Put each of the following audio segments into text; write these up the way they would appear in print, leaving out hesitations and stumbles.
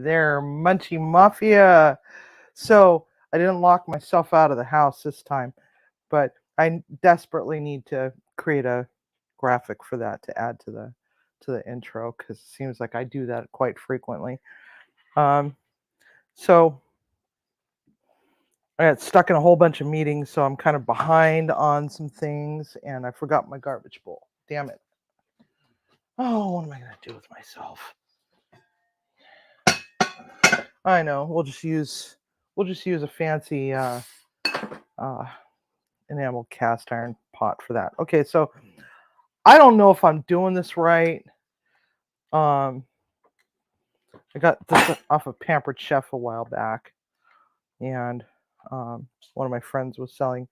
there, Munchie Mafia. So I didn't lock myself out of the house this time, but I desperately need to create a graphic for that to add to the intro, because it seems like I do that quite frequently. So I got stuck in a whole bunch of meetings, so I'm kind of behind on some things, and I forgot my garbage bowl. Damn it. Oh, what am I going to do with myself? I know. We'll just use a fancy enamel cast iron pot for that. Okay, so I don't know if I'm doing this right. I got this off of Pampered Chef a while back, and one of my friends was selling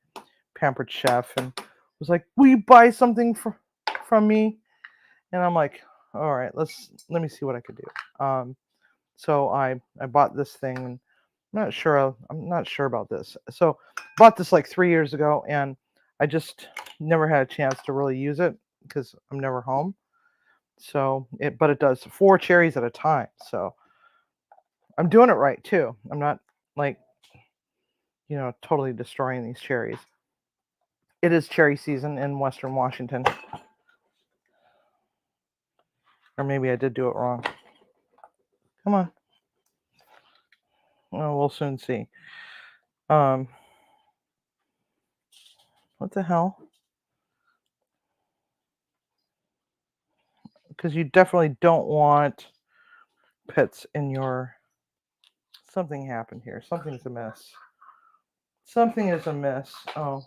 Pampered Chef and was like, "Will you buy something from me?" And I'm like, "All right, let me see what I could do." So I bought this thing, and I'm not sure about this. So bought this like 3 years ago, and I just never had a chance to really use it because I'm never home. So but it does 4 cherries at a time. So I'm doing it right too. I'm not like, totally destroying these cherries. It is cherry season in Western Washington. Or maybe I did do it wrong. Come on. Well, we'll soon see. What the hell? Because you definitely don't want pits in your... Something happened here. Something's amiss. Something is amiss. Oh,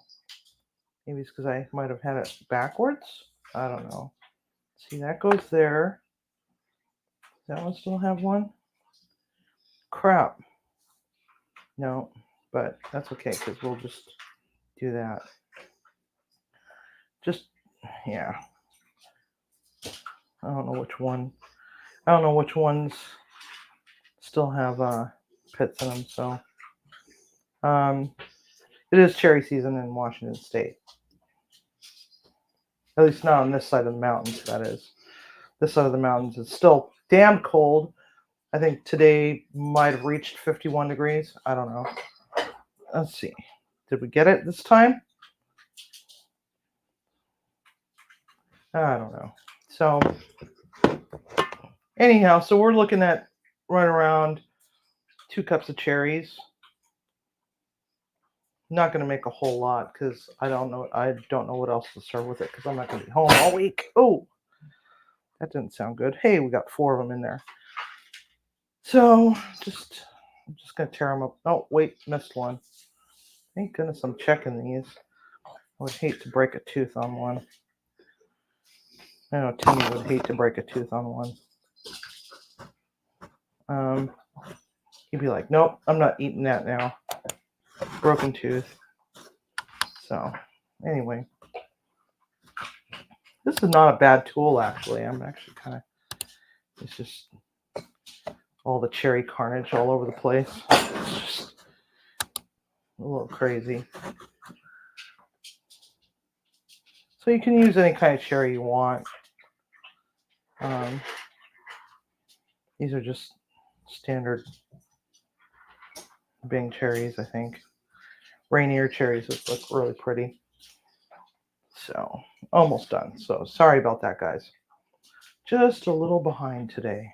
maybe it's because I might have had it backwards. I don't know. See, that goes there. Does that one still have one? Crap. No, but that's okay, because we'll just do that. Yeah. I don't know which ones still have pits in them. So, it is cherry season in Washington State. At least not on this side of the mountains, that is. This side of the mountains is still damn cold. I think today might have reached 51 degrees. I don't know. Let's see. Did we get it this time? I don't know. So, anyhow, so we're looking at right around 2 cups of cherries. Not going to make a whole lot because I don't know what else to serve with it, because I'm not going to be home all week. Oh, that didn't sound good. Hey, we got 4 of them in there. So I'm just going to tear them up. Oh, wait, missed one. Thank goodness I'm checking these. I would hate to break a tooth on one. I know Timmy would hate to break a tooth on one. He'd be like, "Nope, I'm not eating that now." Broken tooth. So, anyway. This is not a bad tool, actually. I'm actually kind of... It's just all the cherry carnage all over the place. It's just a little crazy. So you can use any kind of cherry you want. These are just standard Bing cherries, I think. Rainier cherries look really pretty. So, almost done. So, sorry about that, guys. Just a little behind today.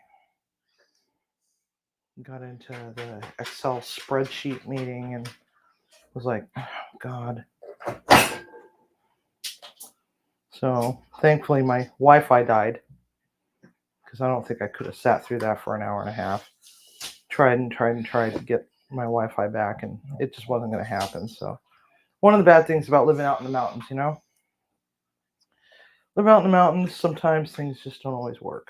Got into the Excel spreadsheet meeting and was like, oh, God. So, thankfully, my Wi-Fi died, because I don't think I could have sat through that for an hour and a half. Tried to get my Wi-Fi back, and it just wasn't going to happen. So, one of the bad things about living out in the mountains, live out in the mountains, sometimes things just don't always work.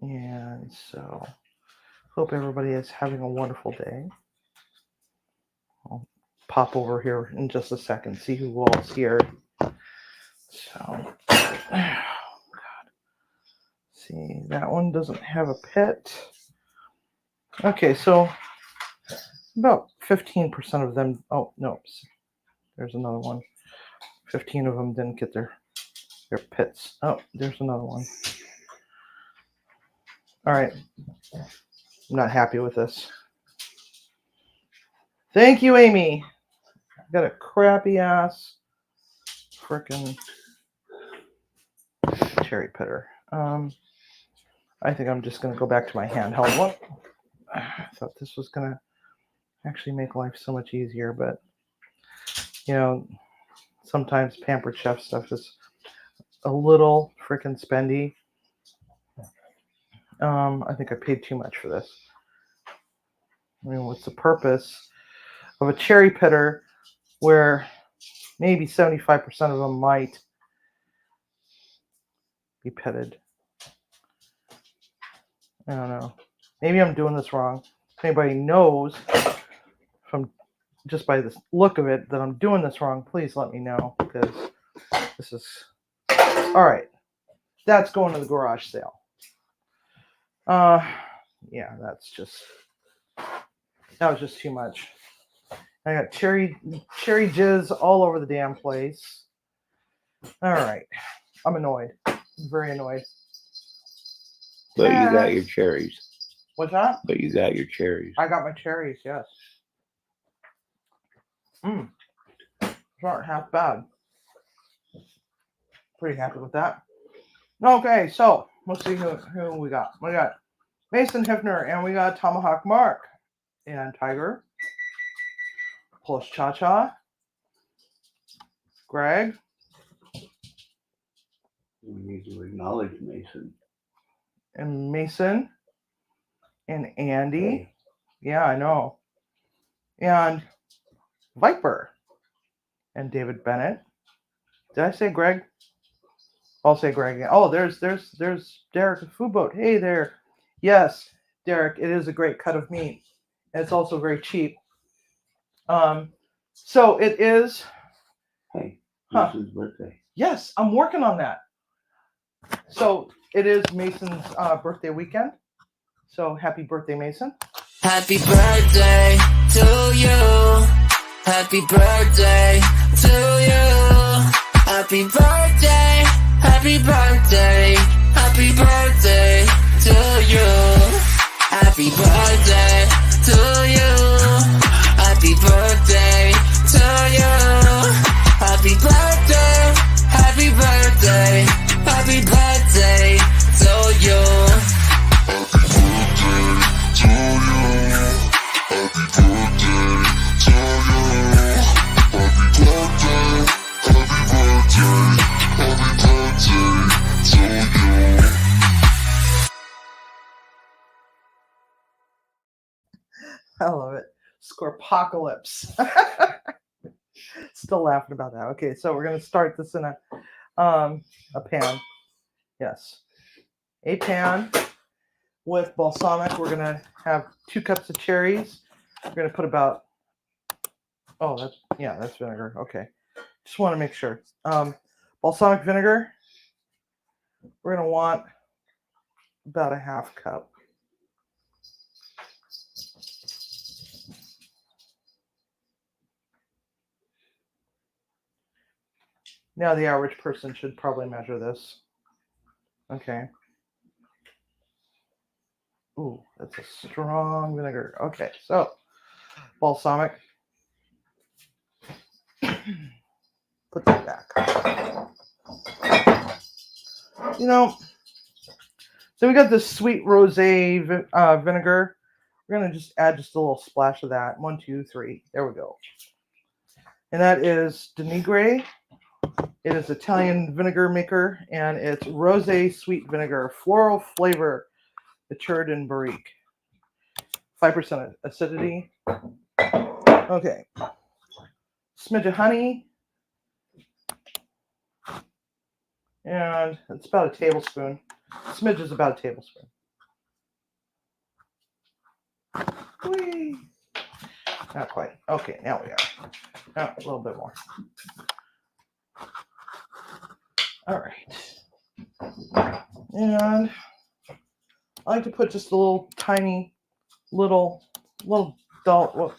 And so, hope everybody is having a wonderful day. I'll pop over here in just a second, see who all's here. So, oh God. See, that one doesn't have a pit. Okay, so about 15% of them... Oh, no. There's another one. 15 of them didn't get their pits. Oh, there's another one. All right. I'm not happy with this. Thank you, Amy. I got a crappy ass frickin' cherry pitter. I think I'm just going to go back to my handheld one. I thought this was going to actually make life so much easier, but, you know, sometimes Pampered Chef stuff is a little freaking spendy. I think I paid too much for this. I mean, what's the purpose of a cherry pitter where maybe 75% of them might be pitted? I don't know. Maybe I'm doing this wrong. If anybody knows from just by the look of it that I'm doing this wrong, please let me know, because this is all right. That's going to the garage sale. Yeah, that was just too much. I got cherry jizz all over the damn place. All right, I'm annoyed. I'm very annoyed. But you got your cherries. What's that? But you got your cherries. I got my cherries, yes. These aren't half bad. Pretty happy with that. Okay, so let's see who we got. We got Mason Hiffner, and we got Tomahawk Mark, and Tiger, Polish Cha-Cha, Greg. We need to acknowledge Mason. And Mason, and Andy. Yeah, I know. And Viper, and David Bennett. Did I say Greg? I'll say Greg again. Oh, there's Derek the Food Boat. Hey there. Yes, Derek, it is a great cut of meat. And it's also very cheap. So it is. Hey, Mason's birthday. Yes, I'm working on that. So it is Mason's birthday weekend. So happy birthday, Mason. Happy birthday to you. Happy birthday to you. Happy birthday. Happy birthday. Happy birthday to you. Happy birthday to you. Happy birthday to you. Happy birthday. Happy birthday. Happy birthday to you. I love it. Scorpocalypse. Still laughing about that. Okay, so we're gonna start this in a pan. Yes, a pan with balsamic. We're gonna have 2 cups of cherries. We're gonna put about that's vinegar. Okay, just want to make sure. Balsamic vinegar. We're gonna want about a 1/2 cup. Now the average person should probably measure this. Okay. Ooh, that's a strong vinegar. Okay, so balsamic. Put that back. You know, so we got this sweet rosé vinegar. We're going to just add just a little splash of that. 1, 2, 3. There we go. And that is Denigre. It is Italian vinegar maker, and it's rosé sweet vinegar, floral flavor, matured in barrique. 5% acidity. Okay. Smidge of honey. And it's about a tablespoon. Smidge is about a tablespoon. Whee! Not quite. Okay, now we are. Now a little bit more. All right. And I like to put just a little tiny, little dollop.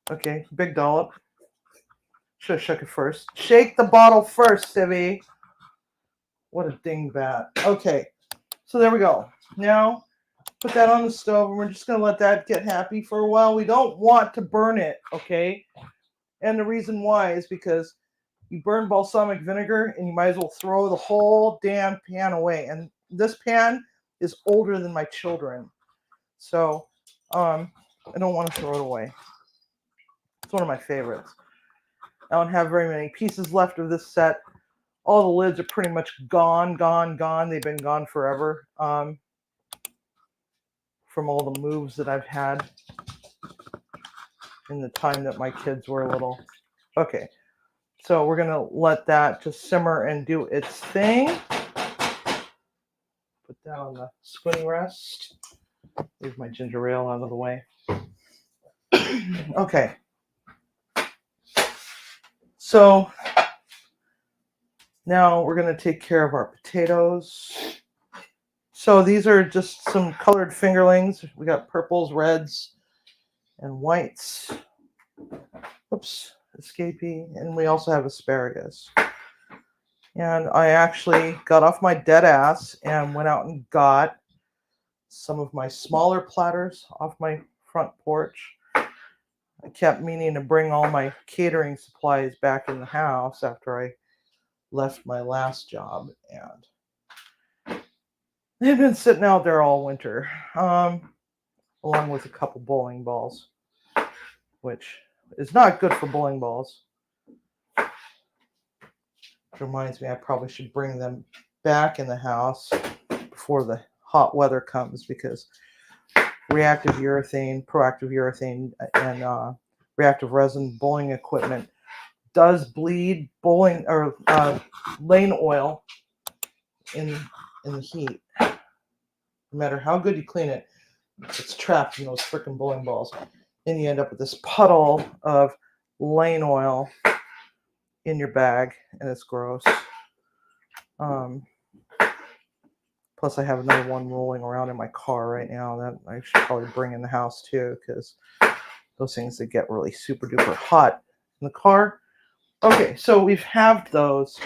Okay, big dollop. Should have shook it first. Shake the bottle first, Civvy. What a dingbat. Okay, so there we go. Now put that on the stove, and we're just going to let that get happy for a while. We don't want to burn it, okay? And the reason why is because you burn balsamic vinegar, and you might as well throw the whole damn pan away. And this pan is older than my children. So I don't want to throw it away. It's one of my favorites. I don't have very many pieces left of this set. All the lids are pretty much gone. They've been gone forever from all the moves that I've had in the time that my kids were little. Okay, so we're going to let that just simmer and do its thing. Put that on the spoon rest. Leave my ginger ale out of the way. Okay. So now we're going to take care of our potatoes. So these are just some colored fingerlings. We got purples, reds, and whites. Oops, escapee. And we also have asparagus. And I actually got off my dead ass and went out and got some of my smaller platters off my front porch. I kept meaning to bring all my catering supplies back in the house after I left my last job, and they've been sitting out there all winter, along with a couple bowling balls, which is not good for bowling balls. It reminds me I probably should bring them back in the house before the hot weather comes, because proactive urethane, and reactive resin bowling equipment does bleed bowling or lane oil in the heat. No matter how good you clean it, it's trapped in those freaking bowling balls, and you end up with this puddle of lane oil in your bag, and it's gross. Plus, I have another one rolling around in my car right now that I should probably bring in the house too, because those things that get really super duper hot in the car. Okay, so we've halved those.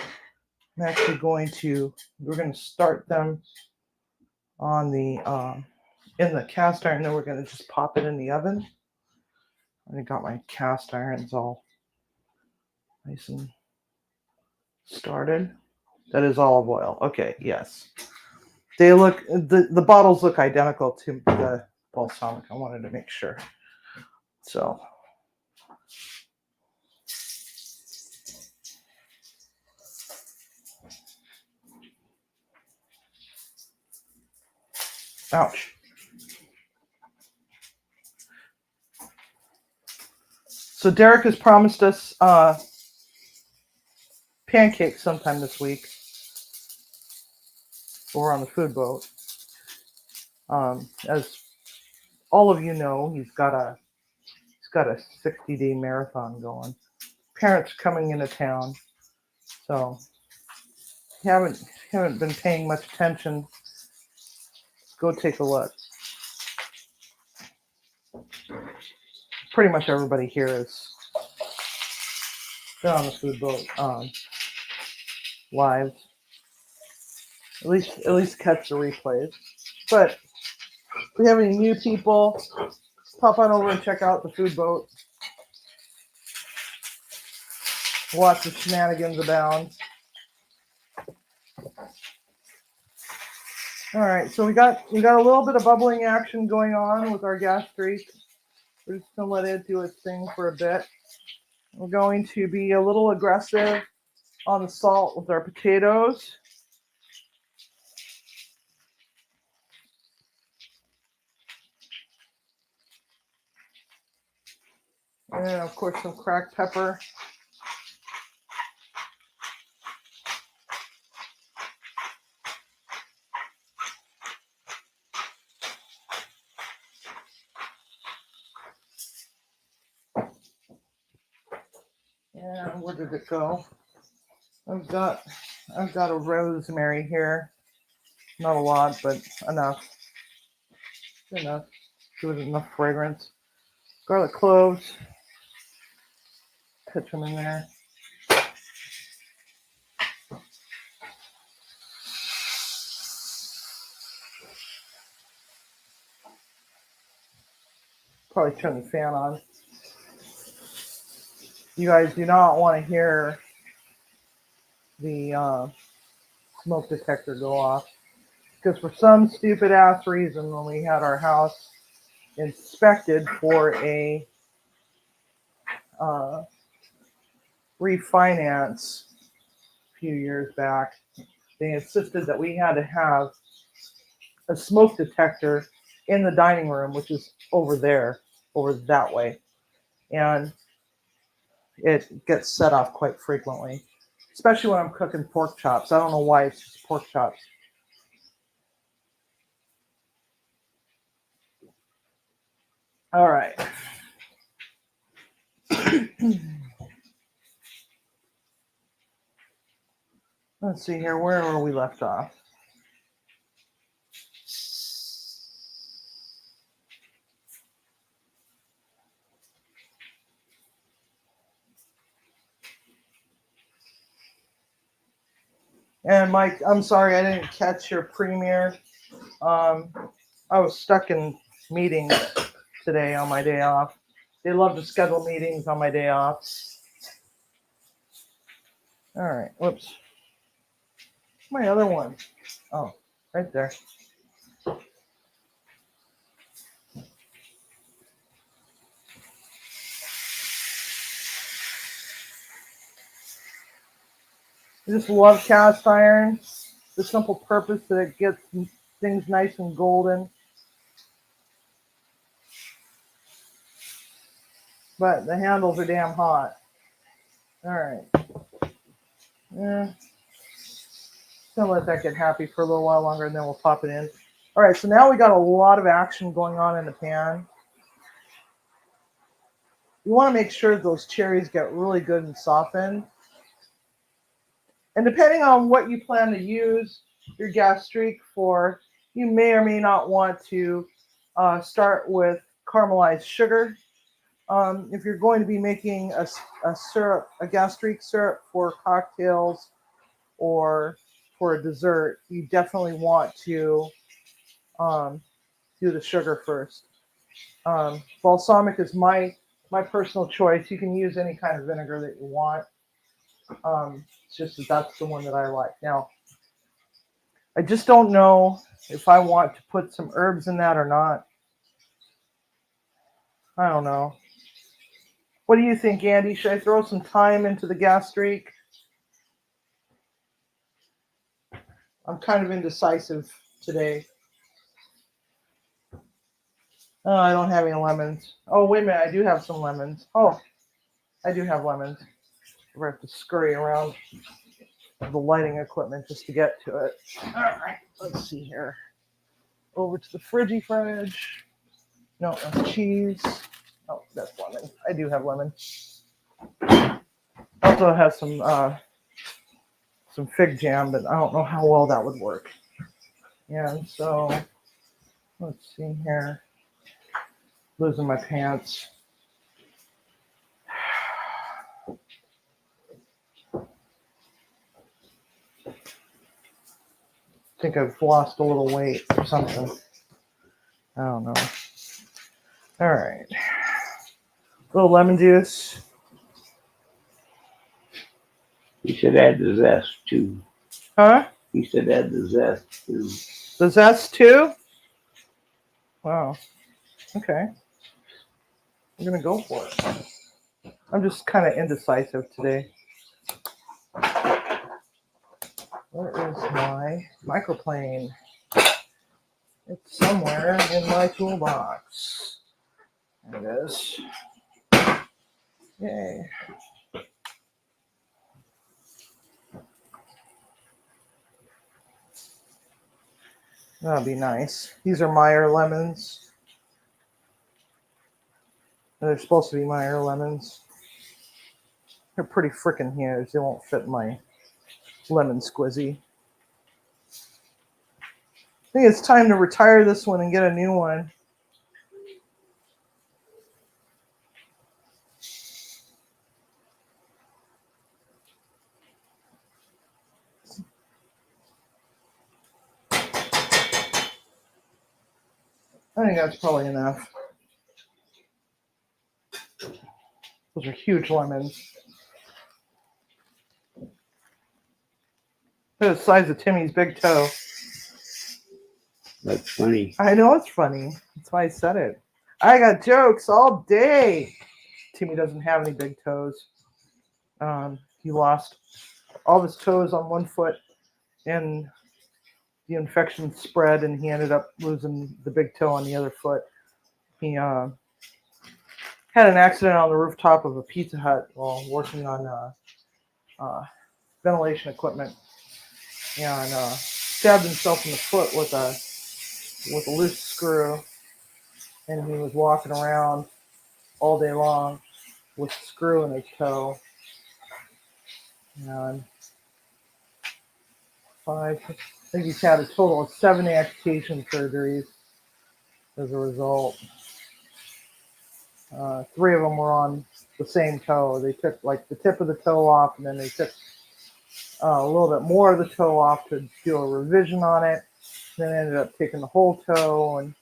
I'm actually we're going to start them on the in the cast iron, and then we're going to just pop it in the oven. I got my cast irons all nice and started. That is olive oil. Okay, yes. They look, the bottles look identical to the balsamic. I wanted to make sure. So ouch. So Derek has promised us pancakes sometime this week. We're on the food boat. As all of you know, he's got a 60-day marathon going. Parents coming into town, so haven't been paying much attention. Go take a look. Pretty much everybody here has been on the food boat live. At least catch the replays. But if we have any new people, pop on over and check out the food boat. Watch the shenanigans abound. All right, so we got a little bit of bubbling action going on with our gastrique. We're just gonna let it do its thing for a bit. We're going to be a little aggressive on the salt with our potatoes. And then, of course, some cracked pepper. And where did it go? I've got a rosemary here. Not a lot, but enough. Enough. Give it enough fragrance. Garlic cloves. Pitch them in there. Probably turn the fan on. You guys do not want to hear the smoke detector go off. Because for some stupid ass reason, when we had our house inspected for a refinance a few years back, they insisted that we had to have a smoke detector in the dining room, which is over there, over that way. And it gets set off quite frequently, especially when I'm cooking pork chops. I don't know why it's just pork chops. All right. Let's see here. Where were we left off? And Mike, I'm sorry I didn't catch your premiere. I was stuck in meetings today on my day off. They love to schedule meetings on my day off. All right. Whoops. My other one. Oh, right there. I just love cast iron. The simple purpose that it gets things nice and golden. But the handles are damn hot. All right. Yeah. Gonna let that get happy for a little while longer, and then we'll pop it in. All right. So now we got a lot of action going on in the pan. You want to make sure those cherries get really good and softened. And depending on what you plan to use your gastrique for, you may or may not want to start with caramelized sugar. If you're going to be making a syrup, a gastrique syrup for cocktails or for a dessert, you definitely want to do the sugar first. Balsamic is my personal choice. You can use any kind of vinegar that you want. It's just that that's the one that I like. Now, I just don't know if I want to put some herbs in that or not. I don't know. What do you think, Andy? Should I throw some thyme into the gastrique? I'm kind of indecisive today. Oh, I don't have any lemons. Oh, wait a minute. I do have some lemons. Oh, I do have lemons. We're going to have to scurry around the lighting equipment just to get to it. All right. Let's see here. Over to the fridge. No, that's cheese. Oh, that's lemon. I do have lemon. Also have some fig jam, but I don't know how well that would work. And so, let's see here. Losing my pants. I think I've lost a little weight or something. I don't know. All right. A little lemon juice. You should add the zest too. Huh? You should add the zest too. The zest too? Wow. Okay. I'm going to go for it. I'm just kind of indecisive today. Where is my microplane? It's somewhere in my toolbox. There it is. Yay. That'll be nice. These are Meyer lemons. They're supposed to be Meyer lemons. They're pretty freaking huge. They won't fit my lemon squizzy. I think it's time to retire this one and get a new one. I think that's probably enough. Those are huge lemons. They're the size of Timmy's big toe. That's funny. I know it's funny. That's why I said it. I got jokes all day. Timmy doesn't have any big toes. He lost all of his toes on one foot, and the infection spread, and he ended up losing the big toe on the other foot. He had an accident on the rooftop of a Pizza Hut while working on ventilation equipment, and stabbed himself in the foot with a loose screw, and he was walking around all day long with a screw in his toe. And I think he's had a total of 7 amputation surgeries as a result. 3 of them were on the same toe. They took like the tip of the toe off, and then they took a little bit more of the toe off to do a revision on it. Then ended up taking the whole toe, and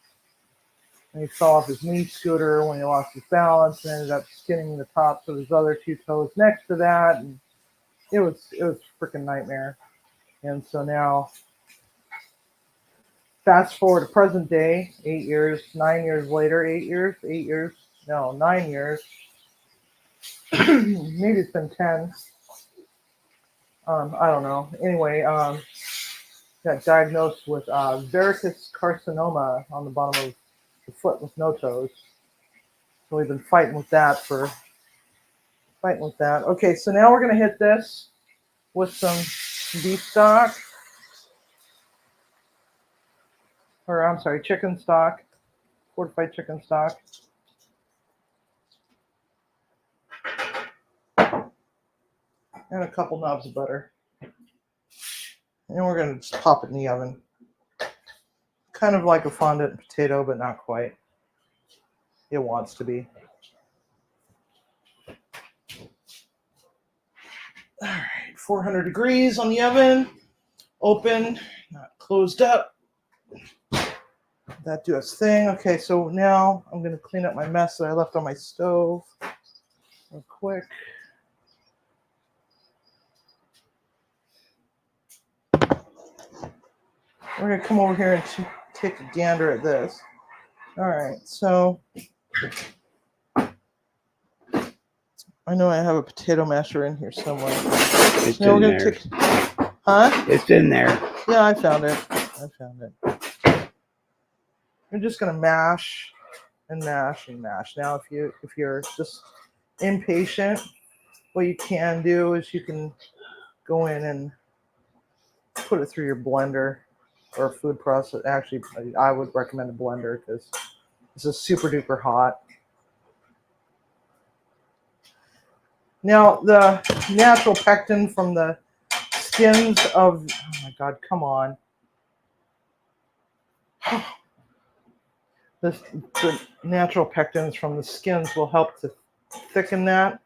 he fell off his knee scooter when he lost his balance, and ended up skinning the tops of his other 2 toes next to that, and it was a freaking nightmare. And so now, fast forward to present day, 9 years later, 8 years, no, 9 years, maybe it's been 10. I don't know. Anyway, got diagnosed with verrucous carcinoma on the bottom of the foot with no toes. So we've been fighting with that. Okay, so now we're going to hit this with some beef stock. Or, I'm sorry, chicken stock. Fortified chicken stock. And a couple knobs of butter. And we're going to just pop it in the oven. Kind of like a fondant potato, but not quite. It wants to be. All right, 400 degrees on the oven. Open, not closed up. That do its thing. Okay, so now I'm going to clean up my mess that I left on my stove real quick. We're going to come over here and take a gander at this. All right, so I know I have a potato masher in here somewhere. It's in there. Huh? It's in there. Yeah, I found it. I'm just going to mash and mash and mash. Now, if you're just impatient, what you can do is you can go in and put it through your blender or a food processor. Actually, I would recommend a blender because this is super duper hot. Now, the natural pectin from the skins of, oh my God, come on. The natural pectins from the skins will help to thicken that.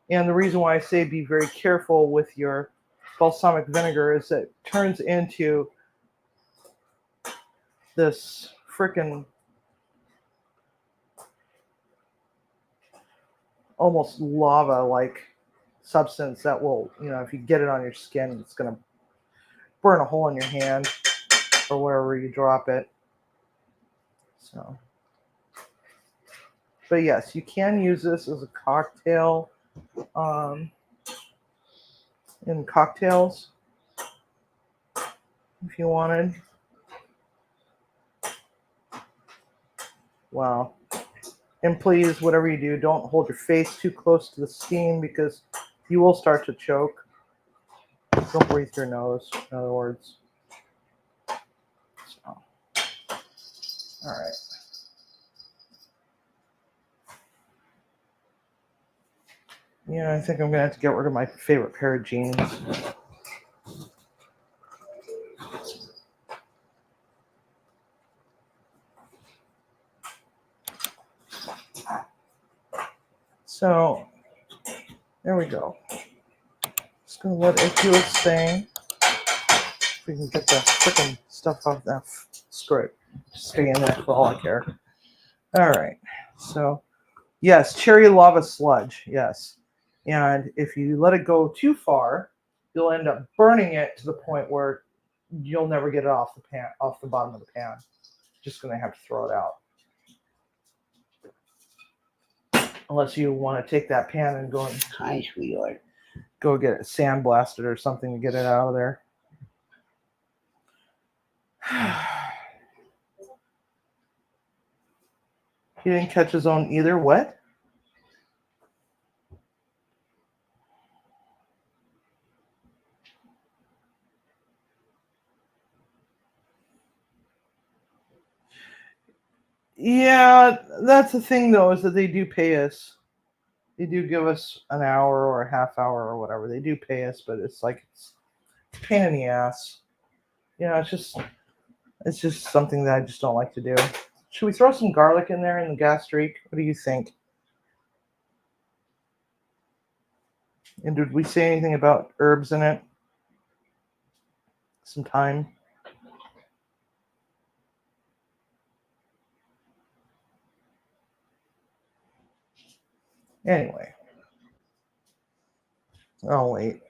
And the reason why I say be very careful with your balsamic vinegar is that it turns into this frickin' almost lava-like substance that will, if you get it on your skin, it's going to burn a hole in your hand or wherever you drop it. So, but yes, you can use this as a cocktail in cocktails if you wanted. Wow. And please, whatever you do, don't hold your face too close to the steam because you will start to choke. Don't breathe through your nose, in other words. So, all right. Yeah, I think I'm going to have to get rid of my favorite pair of jeans. So, there we go. Just going to let it do its thing. If we can get the freaking stuff off that script. Stay in there for all I care. All right. So, Yes, cherry lava sludge. Yes. And if you let it go too far, you'll end up burning it to the point where you'll never get it off the pan, off the bottom of the pan. Just gonna have to throw it out. Unless you want to take that pan and Hi, sweetheart. go get it sandblasted or something to get it out of there. He didn't catch his own either. What? Yeah, that's the thing though, is that they do pay us. They do give us an hour or a half hour or whatever. They do pay us, but it's like it's a pain in the ass. You know, it's just something that I just don't like to do. Should we throw some garlic in there in the gastrique? What do you think? And did we say anything about herbs in it? Some thyme. Anyway. Oh, wait.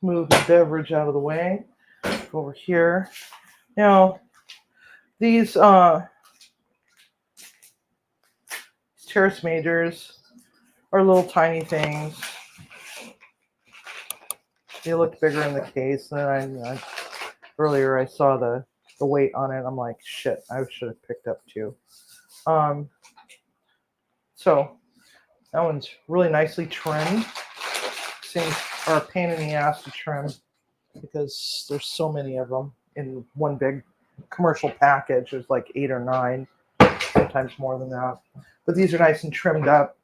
Move the beverage out of the way. Go over here. Now, these Teres Majors are little tiny things. They looked bigger in the case, and earlier I saw the weight on it. I'm like, shit, I should have picked up two. So that one's really nicely trimmed. Things are a pain in the ass to trim because there's so many of them in one big commercial package. There's like 8 or 9, sometimes more than that. But these are nice and trimmed up.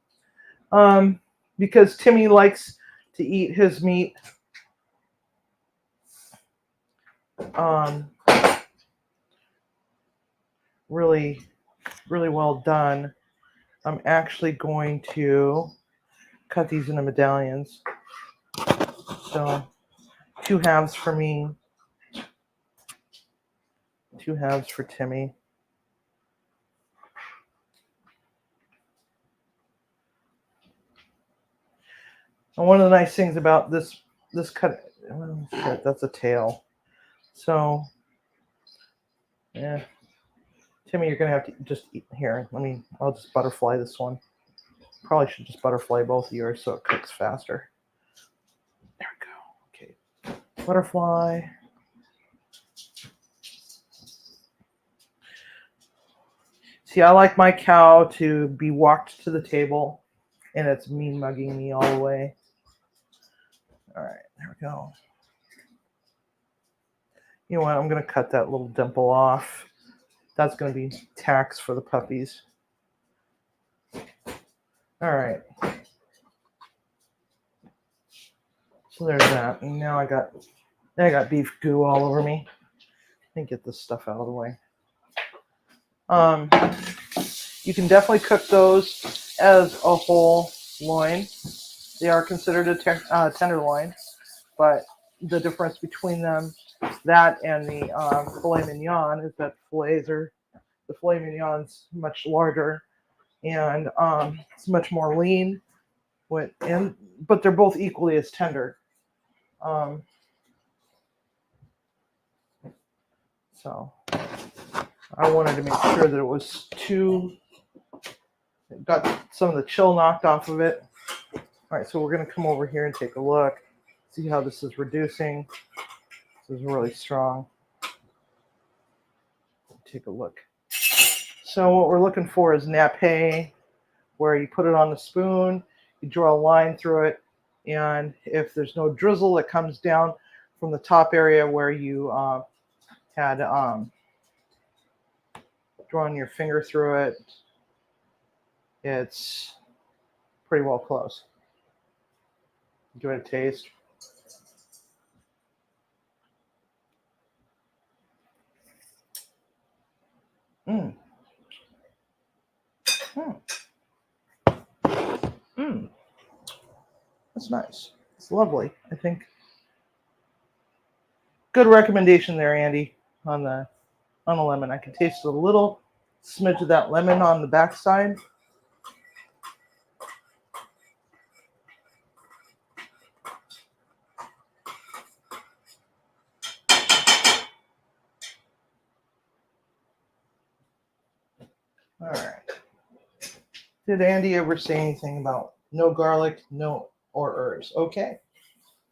Because Timmy likes to eat his meat really, really well done. I'm actually going to cut these into medallions. So 2 halves for me, 2 halves for Timmy. And one of the nice things about this cut, oh shit, that's a tail. So, yeah, Timmy, you're gonna have to just eat here. I'll just butterfly this one. Probably should just butterfly both of yours so it cooks faster. There we go. Okay, butterfly. See, I like my cow to be walked to the table, and it's me mugging me all the way. All right, there we go. You know what? I'm going to cut that little dimple off. That's going to be tax for the puppies. All right. So there's that. And now I got beef goo all over me. Let me get this stuff out of the way. You can definitely cook those as a whole loin. They are considered a tenderloin, but the difference between them, that and the filet mignon, is that the filet mignon's much larger and it's much more lean. But they're both equally as tender. So I wanted to make sure that it was got some of the chill knocked off of it. All right, so we're going to come over here and take a look, see how this is reducing. This is really strong. Take a look. So what we're looking for is nappe, where you put it on the spoon, you draw a line through it, and if there's no drizzle that comes down from the top area where you had drawn your finger through it, it's pretty well close. Give it a taste. Mmm. That's nice. It's lovely. I think. Good recommendation there, Andy, on the lemon. I can taste a little smidge of that lemon on the backside. Did Andy ever say anything about no garlic, no or herbs? Okay,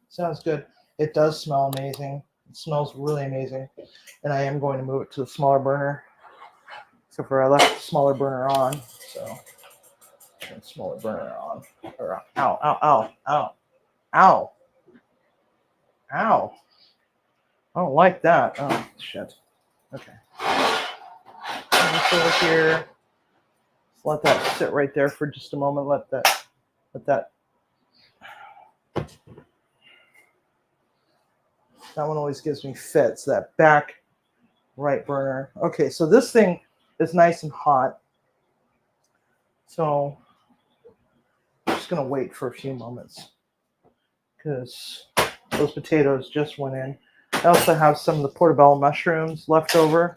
sounds good. It does smell amazing. It smells really amazing. And I am going to move it to the smaller burner. Except for I left the smaller burner on. So turn the smaller burner on. Or ow, ow, ow, ow, ow, ow. I don't like that. Oh shit. Okay. This over here. Just let that sit right there for just a moment. Let that. That one always gives me fits. That back right burner. Okay, so this thing is nice and hot. So I'm just gonna wait for a few moments because those potatoes just went in. I also have some of the portobello mushrooms left over.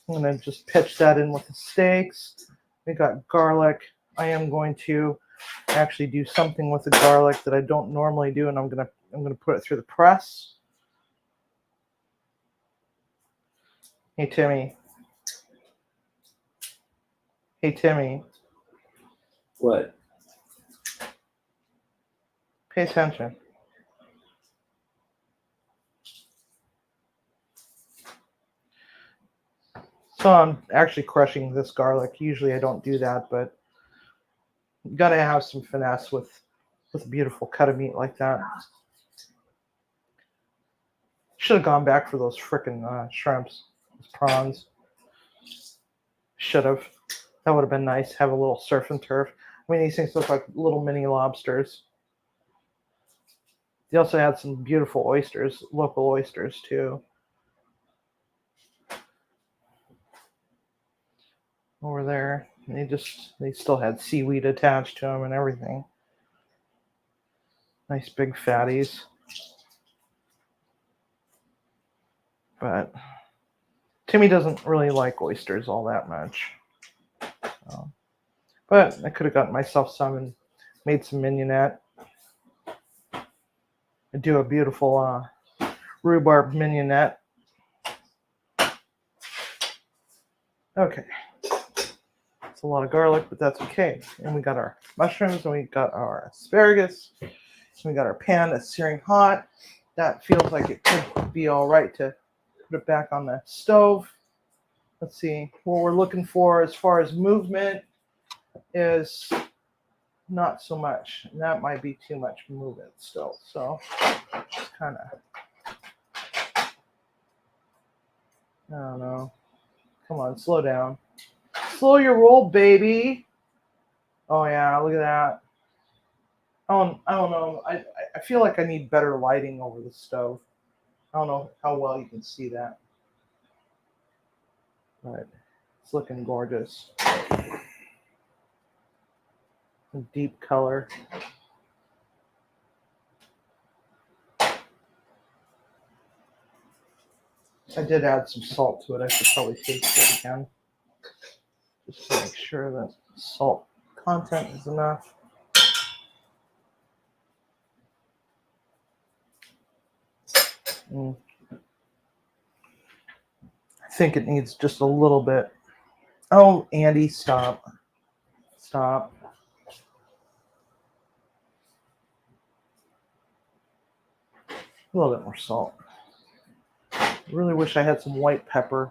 I'm gonna just pitch that in with the steaks. We got garlic. I am going to actually do something with the garlic that I don't normally do, and I'm gonna put it through the press. Hey Timmy. Hey Timmy. What? Pay attention. So I'm actually crushing this garlic. Usually I don't do that, but you gotta have some finesse with a beautiful cut of meat like that. Should have gone back for those frickin' shrimps, those prawns. Should have. That would have been nice. Have a little surf and turf. I mean, these things look like little mini lobsters. They also had some beautiful oysters, local oysters too. Over there, they still had seaweed attached to them and everything. Nice big fatties. But Timmy doesn't really like oysters all that much. But I could have gotten myself some and made some mignonette. I do a beautiful rhubarb mignonette. Okay. It's a lot of garlic, but that's okay. And we got our mushrooms, and we got our asparagus. And we got our pan that's searing hot. That feels like it could be all right to put it back on the stove. Let's see. What we're looking for as far as movement is not so much. And that might be too much movement still. So just kind of, I don't know. Come on, slow down. Slow your roll, baby. Oh yeah, look at that. I don't know. I feel like I need better lighting over the stove. I don't know how well you can see that. But it's looking gorgeous. A deep color. I did add some salt to it. I should probably taste it again. Just to make sure that salt content is enough. I think it needs just a little bit. Oh, Andy, stop. Stop. A little bit more salt. I really wish I had some white pepper,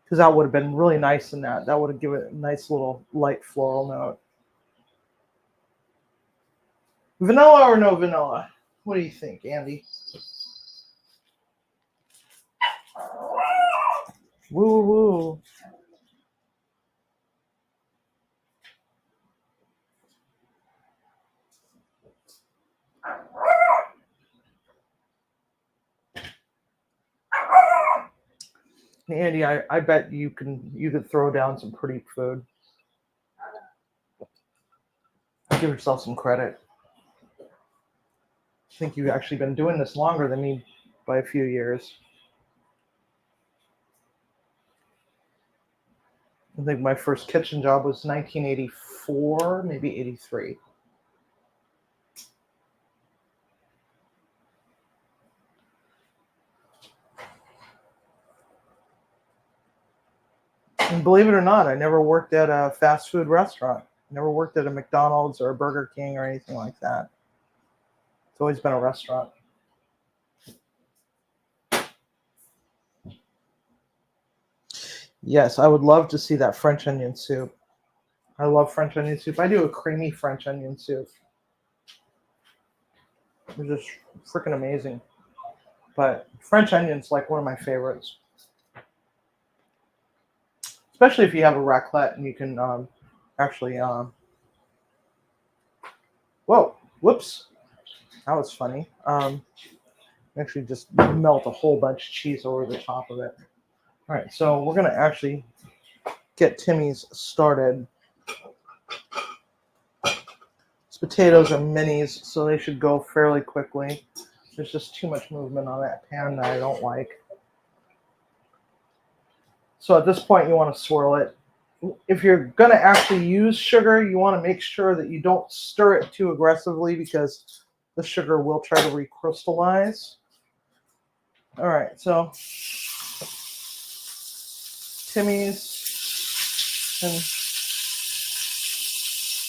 because that would have been really nice in that. That would have given it a nice little light floral note. Vanilla or no vanilla? What do you think, Andy? Woo woo. Andy, I bet you could throw down some pretty food. Give yourself some credit. I think you've actually been doing this longer than me by a few years. I think my first kitchen job was 1984, maybe 83. And believe it or not, I never worked at a fast food restaurant. Never worked at a McDonald's or a Burger King or anything like that. It's always been a restaurant. Yes, I would love to see that French onion soup. I love French onion soup. I do a creamy French onion soup. It's just freaking amazing. But French onion's like one of my favorites. Especially if you have a raclette and you can actually... whoa, whoops. That was funny. Actually just melt a whole bunch of cheese over the top of it. All right, so we're going to actually get Timmy's started. These potatoes are minis, so they should go fairly quickly. There's just too much movement on that pan that I don't like. So at this point, you want to swirl it. If you're going to actually use sugar, you want to make sure that you don't stir it too aggressively because the sugar will try to recrystallize. All right, so Timmy's and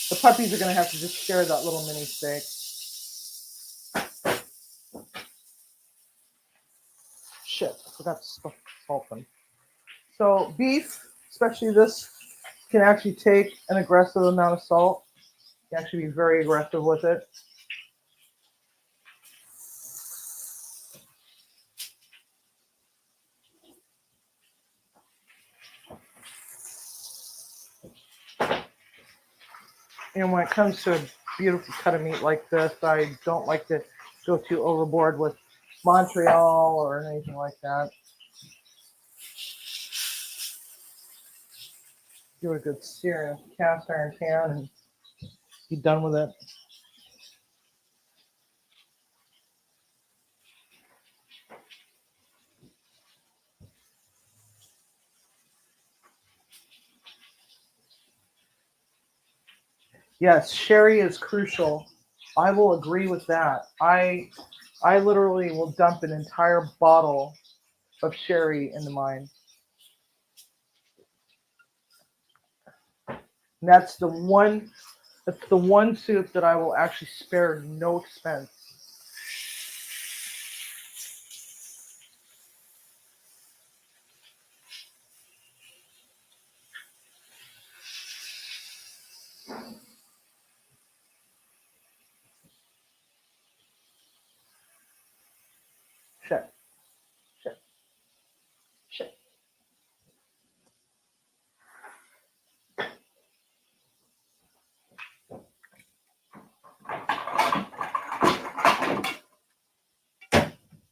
the puppies are going to have to just share that little mini steak. Shit, I forgot to salt them. So beef, especially this, can actually take an aggressive amount of salt. You can actually be very aggressive with it. And when it comes to a beautiful cut of meat like this, I don't like to go too overboard with Montreal or anything like that. Give it a good sear in a cast iron pan and be done with it. Yes, sherry is crucial. I will agree with that. I literally will dump an entire bottle of sherry into mine. And that's the one soup that I will actually spare no expense. Shit.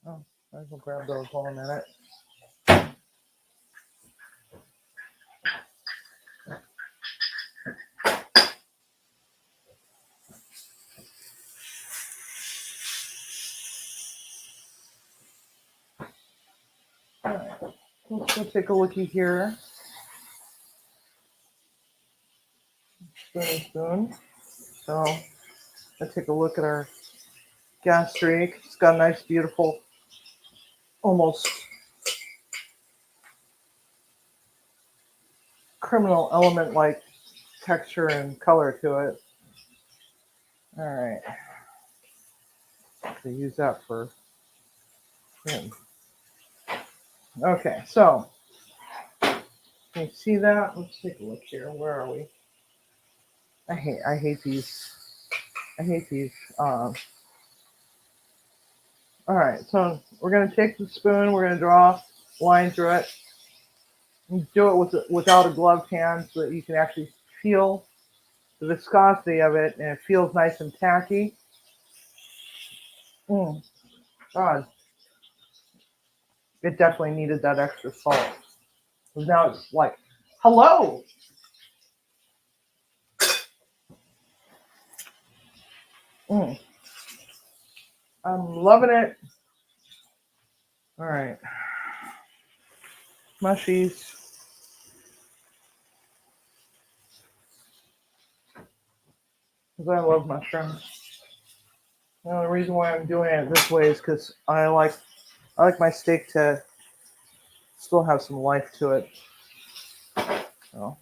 Oh, I will grab those one a minute. All right, let's go take a looky here. Spoon. So let's take a look at our gastrique. It's got a nice, beautiful, almost criminal element-like texture and color to it. All right. To use that for him. Okay, so can you see that? Let's take a look here. Where are we? I hate these. All right, so we're gonna take the spoon. We're gonna draw a line through it. You do it without a gloved hand so that you can actually feel the viscosity of it, and it feels nice and tacky. God, it definitely needed that extra salt. Because now it's like, hello. I'm loving it. All right. Mushies. Because I love mushrooms. The only reason why I'm doing it this way is because I like my steak to still have some life to it. So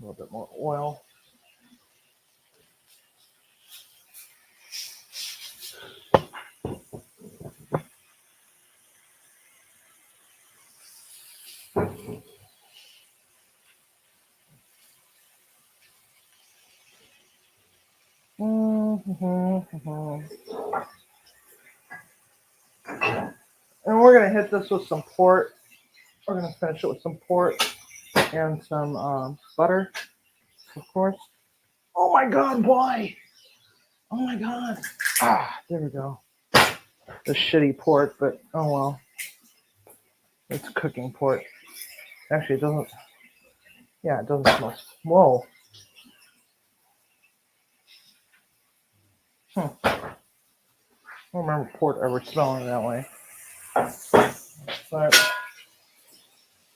little bit more oil. And we're going to hit this with some port. We're going to finish it with some port and some butter, of course. Oh my God, why? Oh my God. There we go. The shitty port, but oh well. It's cooking port. Actually, it doesn't. Yeah, it doesn't smell. Whoa. I don't remember port ever smelling that way. But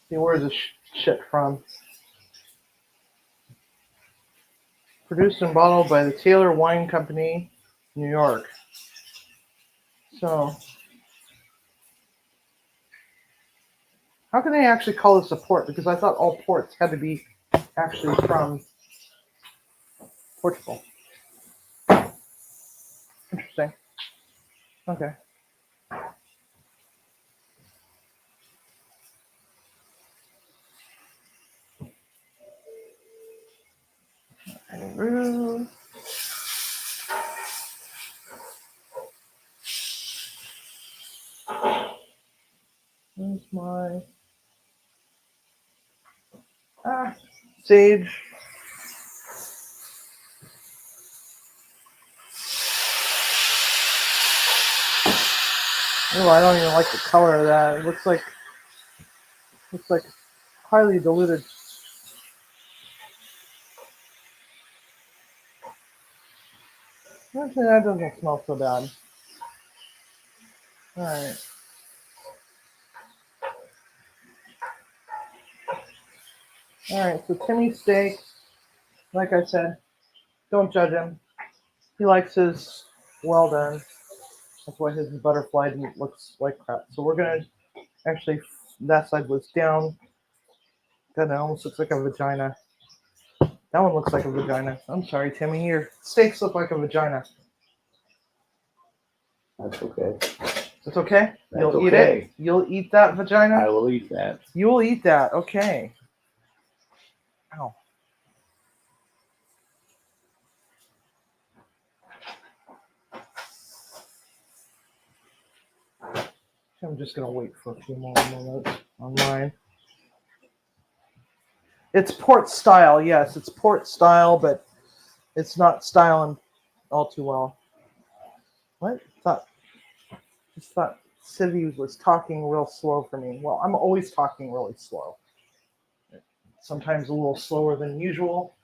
see, where's this shit from? Produced and bottled by the Taylor Wine Company, New York. So, how can they actually call this a port? Because I thought all ports had to be actually from Portugal. Interesting. Okay. Where's my sage? Oh, I don't even like the color of that. It looks like highly diluted. Actually, that doesn't smell so bad. All right. All right. So Timmy's steak, like I said, don't judge him. He likes his well done. That's why his butterfly looks like crap. So we're gonna actually, that side was down. God, that almost looks like a vagina. That one looks like a vagina. I'm sorry, Timmy. Your steaks look like a vagina. That's okay. It's okay? That's You'll eat okay. it? You'll eat that vagina? I will eat that. You will eat that. Okay. Ow. I'm just going to wait for a few more moments on mine. It's port style. Yes, it's port style, but it's not styling all too well. What? Just thought Civi was talking real slow for me. Well, I'm always talking really slow. Sometimes a little slower than usual.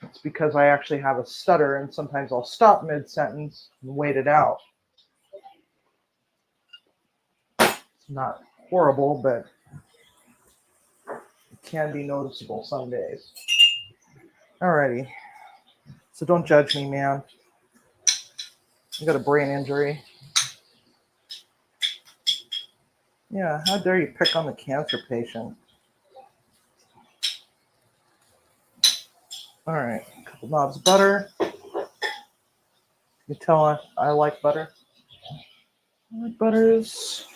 It's because I actually have a stutter, and sometimes I'll stop mid-sentence and wait it out. It's not horrible, but it can be noticeable some days. Alrighty. So don't judge me, man. I got a brain injury. Yeah, how dare you pick on the cancer patient? Alright, a couple knobs of butter. You can tell I like butter. I like butters.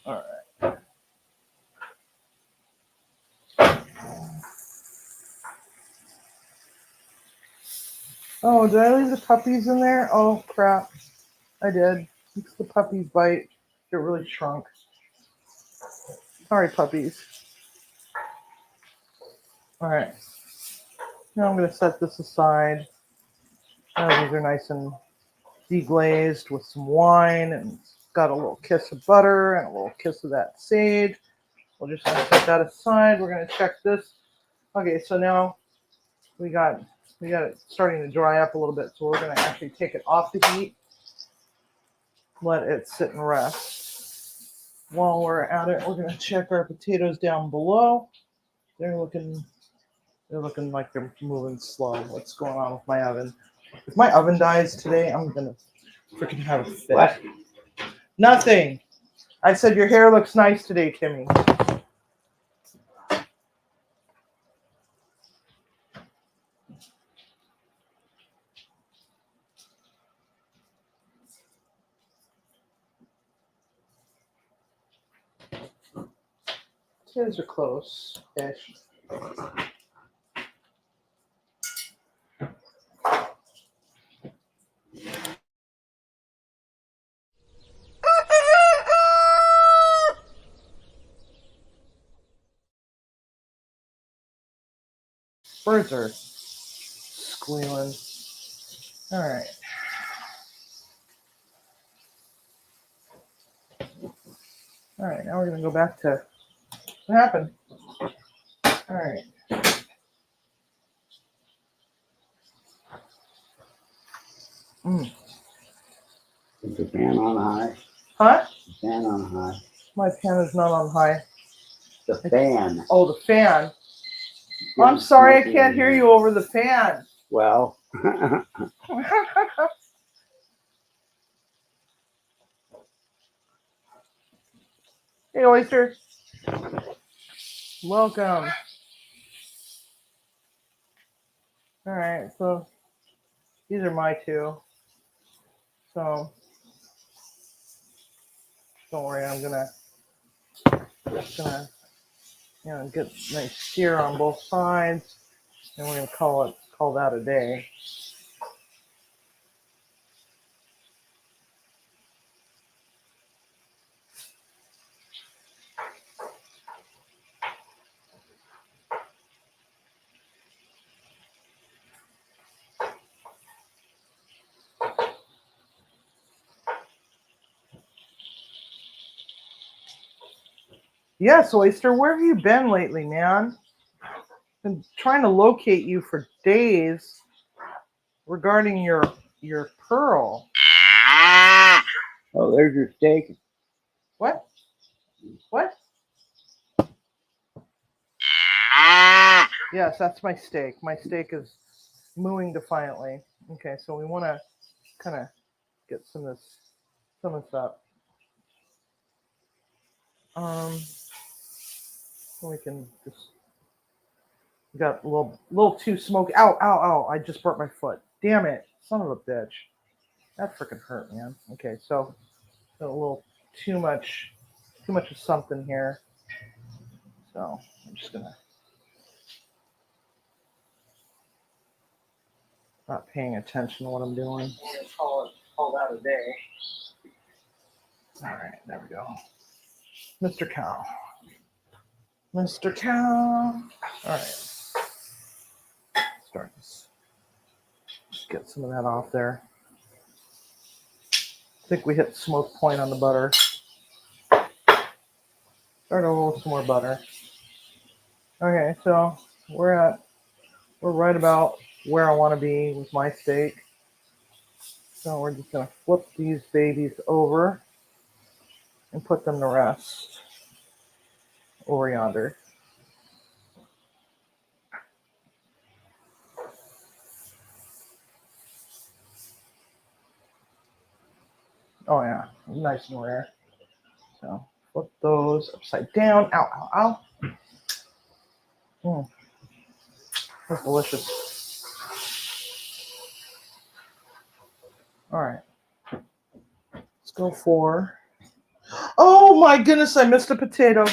Alright. Oh, did I leave the puppies in there? Oh, crap. I did. The puppies bite. They're really shrunk. Sorry, puppies. Alright. Now I'm going to set this aside. Now these are nice and deglazed with some wine and got a little kiss of butter and a little kiss of that sage. We're just going to set that aside. We're going to check this. Okay, so now we got it starting to dry up a little bit, so we're going to actually take it off the heat, let it sit and rest. While we're at it, we're going to check our potatoes down below. They're looking like they're moving slow. What's going on with my oven? If my oven dies today, I'm gonna freaking have a fit. What? Nothing. I said your hair looks nice today, Kimmy. Potatoes are close-ish. Birds are squealing. All right. All right, now we're going to go back to what happened. All right. Is the pan on high? Huh? The fan on high. My pan is not on high. The fan. Oh, the fan. I'm sorry, I can't hear you over the fan. Well, Hey, Oyster. Welcome. All right, so these are my two. So don't worry, I'm just gonna get a nice sear on both sides, and we're gonna call that a day. Yes, Oyster, where have you been lately, man? Been trying to locate you for days regarding your pearl. oh, there's your steak. What? What? Yes, that's my steak. My steak is mooing defiantly. Okay, so we want to kind of get some of this up. So we can just got a little too smoky. Ow, ow, ow! I just burnt my foot. Damn it, son of a bitch. That freaking hurt, man. Okay, so got a little too much of something here. So I'm just gonna not paying attention to what I'm doing. Call that a day. All right, there we go. Mr. Cow. Mr. Cow. All right. Start this. Just get some of that off there. I think we hit smoke point on the butter. Start over with some more butter. Okay, so we're right about where I want to be with my steak. So we're just gonna flip these babies over and put them to rest over yonder. Oh yeah, nice and rare. So flip those upside down. Ow, ow, ow. That's delicious. All right. Let's go for... Oh my goodness, I missed a potato.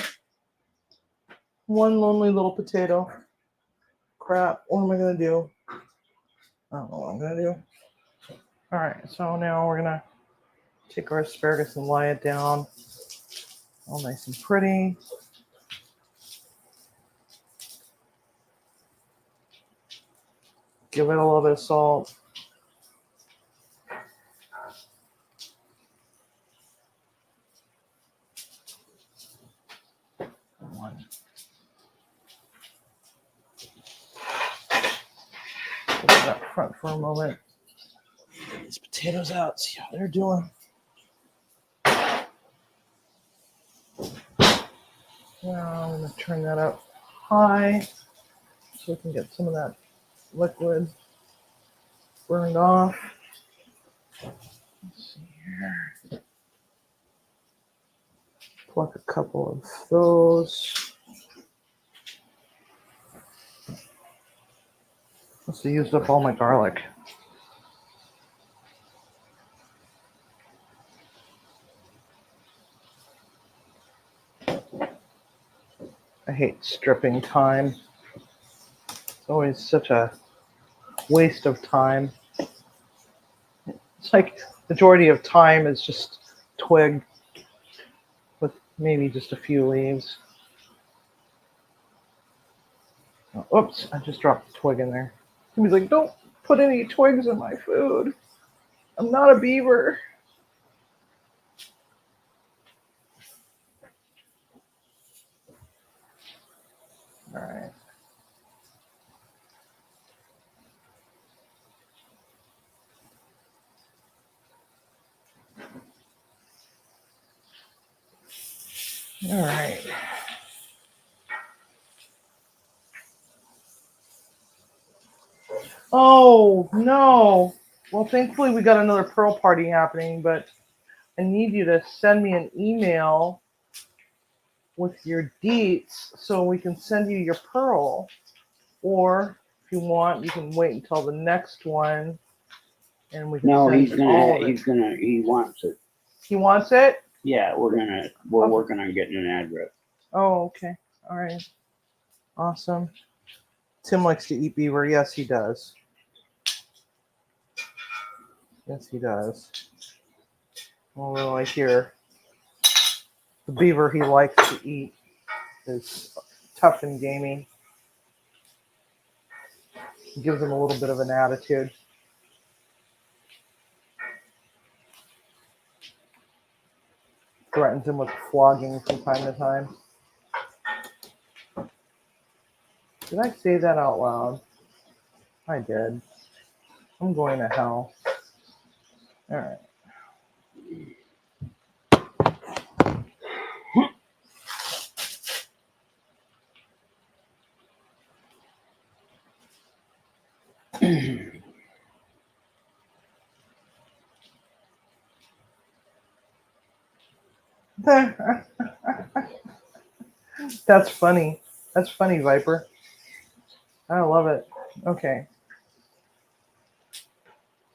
One lonely little potato. Crap, what am I going to do? I don't know what I'm going to do. All right, so now we're going to take our asparagus and lie it down. All nice and pretty. Give it a little bit of salt. One. Put it up front for a moment. Get these potatoes out, see how they're doing. Now I'm going to turn that up high so we can get some of that liquid burned off. Let's see here. Pluck a couple of those. Must have used up all my garlic. I hate stripping thyme. It's always such a waste of time. It's like majority of thyme is just twig with maybe just a few leaves. Oh, oops, I just dropped a twig in there. Somebody's like, don't put any twigs in my food. I'm not a beaver. All right. All right. Oh, no. Well, thankfully we got another Pearl party happening, but I need you to send me an email with your deets so we can send you your Pearl. Or if you want, you can wait until the next one and we can No, send he's all of it. he wants it. He wants it? Yeah, we're Okay. working on getting an address. Oh, okay. All right. Awesome. Tim likes to eat beaver. Yes, he does. Yes, he does. Although I hear the beaver he likes to eat is tough and gamey. It gives him a little bit of an attitude. Threatens him with flogging from time to time. Did I say that out loud? I did. I'm going to hell. All right. That's funny. That's funny, Viper. I love it. Okay.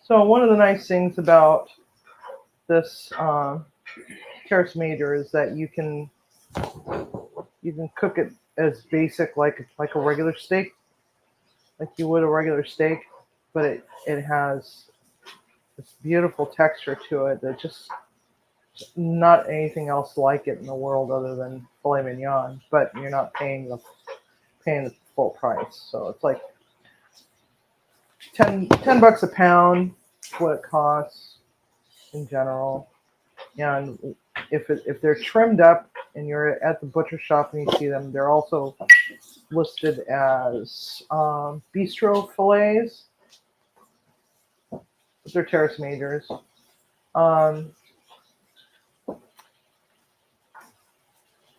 So one of the nice things about this Teres Major is that you can cook it as basic like a regular steak, like you would a regular steak, but it has this beautiful texture to it that just not anything else like it in the world other than filet mignon. But you're not paying the full price, so it's like $10 a pound, what it costs in general. And if they're trimmed up and you're at the butcher shop and you see them, they're also listed as Bistro Filets. They're Teres Majors.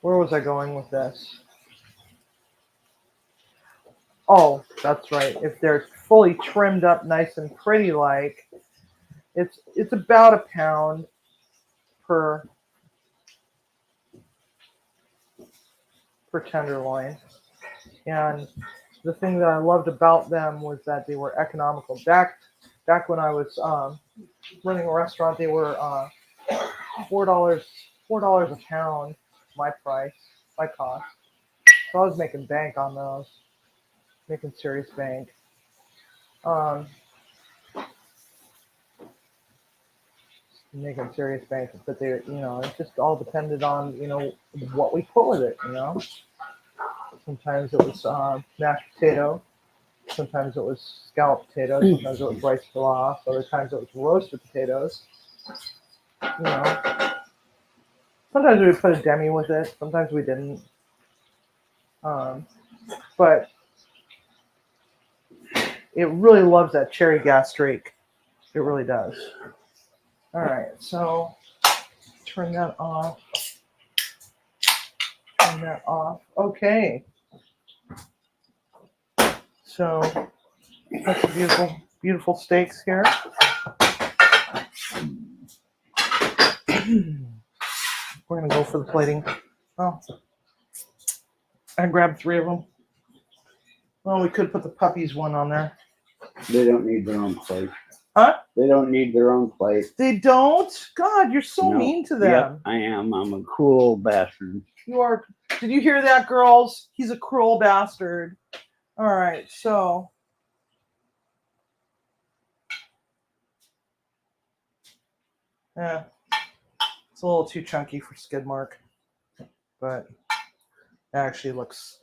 Where was I going with this? Oh, that's right. If they're fully trimmed up nice and pretty like, it's about a pound per tenderloin. And the thing that I loved about them was that they were economical. Back when I was running a restaurant, they were $4 a pound, my cost. So I was making bank on those, making serious bank. Making serious bank, but they, it just all depended on, what we put with it, Sometimes it was mashed potato, sometimes it was scalloped potatoes, sometimes it was rice pilaf, other times it was roasted potatoes. Sometimes we would put a demi with it, sometimes we didn't. But it really loves that cherry gastrique. It really does. All right, so turn that off. Turn that off. Okay. So that's a beautiful beautiful steaks here. We're gonna go for the plating. Oh, I grabbed 3 of them. Well, we could put the puppies one on there. They don't need their own plate. Huh? They don't need their own plate. They don't? God, you're so No. mean to them. Yep, I am. I'm a cruel old bastard. You are. Did you hear that, girls? He's a cruel bastard. All right, so. Yeah. It's a little too chunky for skid mark, but it actually looks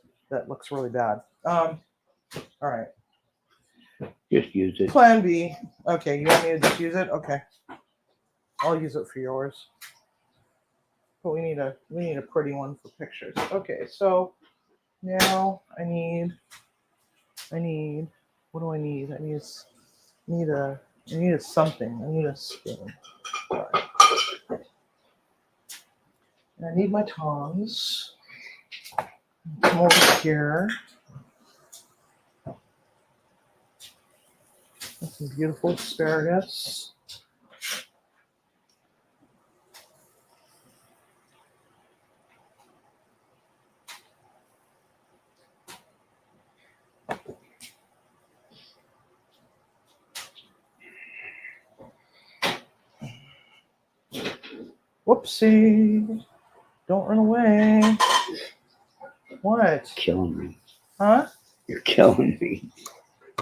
really bad. All right. Just use it. Plan B. Okay, you want me to just use it? Okay. I'll use it for yours. But we need a pretty one for pictures. Okay, so now I need what do I need? I need a something. I need a spoon. All right. And I need my tongs. Come over here. That's some beautiful asparagus. Whoopsie. Don't run away. What? Killing me. Huh? You're killing me.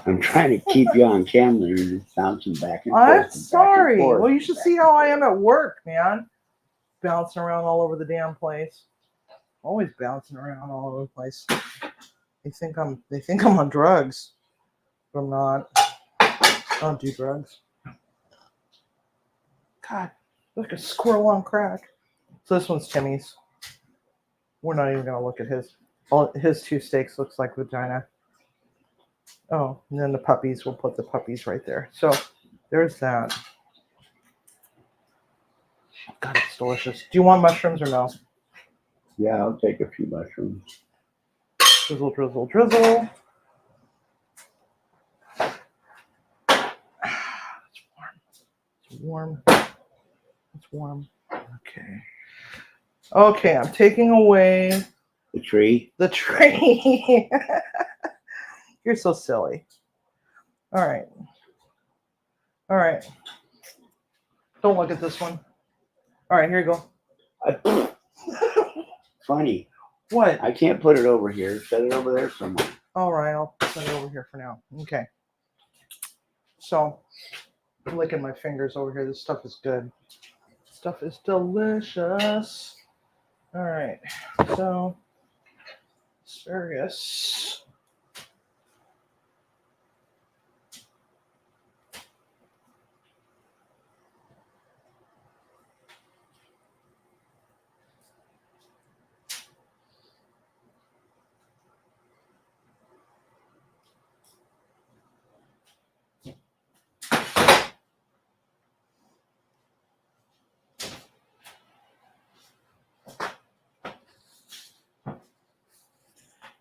I'm trying to keep you on camera and you're bouncing back and forth. I'm and sorry. back and forth. Well, you should see how I am at work, man. Bouncing around all over the damn place. Always bouncing around all over the place. They think I'm on drugs. But I'm not. I don't do drugs. God, look a squirrel on crack. So this one's Timmy's. We're not even gonna look at his. All his 2 steaks looks like vagina. Oh, and then the puppies. We'll put the puppies right there. So there's that. God, it's delicious. Do you want mushrooms or no? Yeah, I'll take a few mushrooms. Drizzle, drizzle, drizzle. It's warm. It's warm. Okay. Okay, I'm taking away The tree. the tree. You're so silly. All right. All right. Don't look at this one. All right, here you go. Funny. What? I can't put it over here. Set it over there somewhere. All right, I'll put it over here for now. Okay. So, I'm licking my fingers over here. This stuff is good. Stuff is delicious. All right. So, asparagus.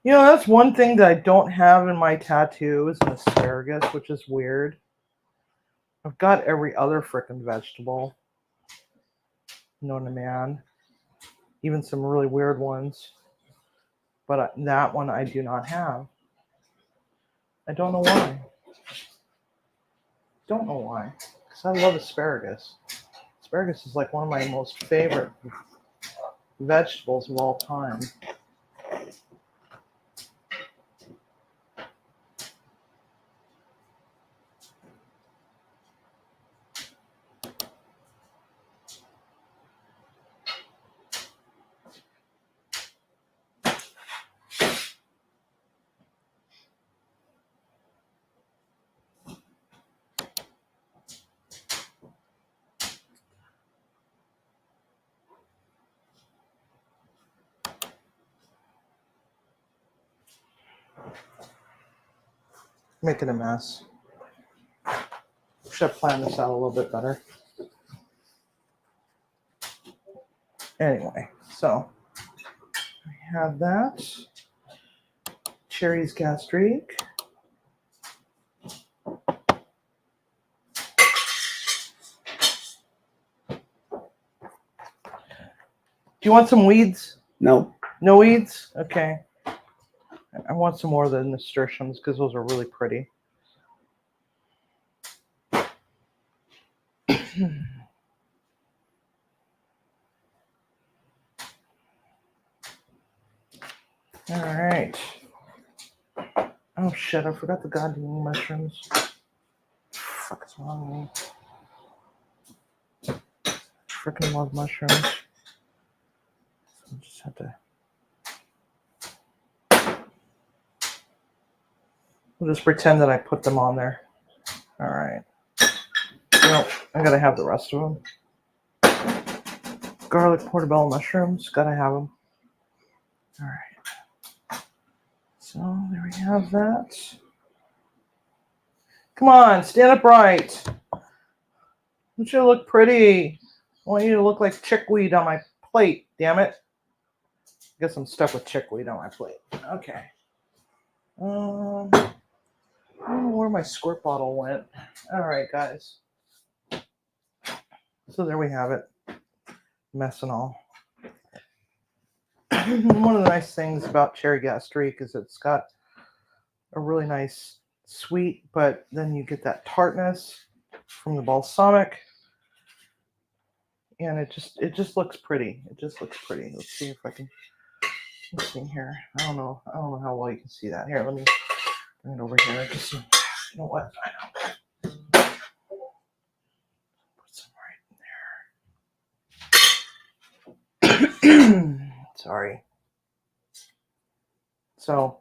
You know, that's one thing that I don't have in my tattoo is an asparagus, which is weird. I've got every other frickin' vegetable known to man. Even some really weird ones. But that one I do not have. I don't know why. Don't know why. Because I love asparagus. Asparagus is like one of my most favorite vegetables of all time. Making a mess. Should have planned this out a little bit better. Anyway, so I have that. Cherries Gastrique. Do you want some weeds? Nope. No weeds? Okay. I want some more of the nasturtiums because those are really pretty. All right. Oh shit! I forgot the goddamn mushrooms. Fuck is wrong with me? Freaking love mushrooms. So I just have to. We'll just pretend that I put them on there. All right. Well, I gotta have the rest of them. Garlic portobello mushrooms. Gotta have them. All right. So there we have that. Come on, stand upright. Don't you look pretty? I want you to look like chickweed on my plate, damn it. I guess I'm stuck with chickweed on my plate. Okay. I don't know where my squirt bottle went. All right, guys. So there we have it. Mess and all. One of the nice things about cherry gastrique is it's got a really nice sweet, but then you get that tartness from the balsamic, and it just looks pretty. It just looks pretty. Let's see if I can. Let's see here. I don't know how well you can see that. Here, let me bring it over here. Just, you know what? I know. Put some right in there. Sorry. So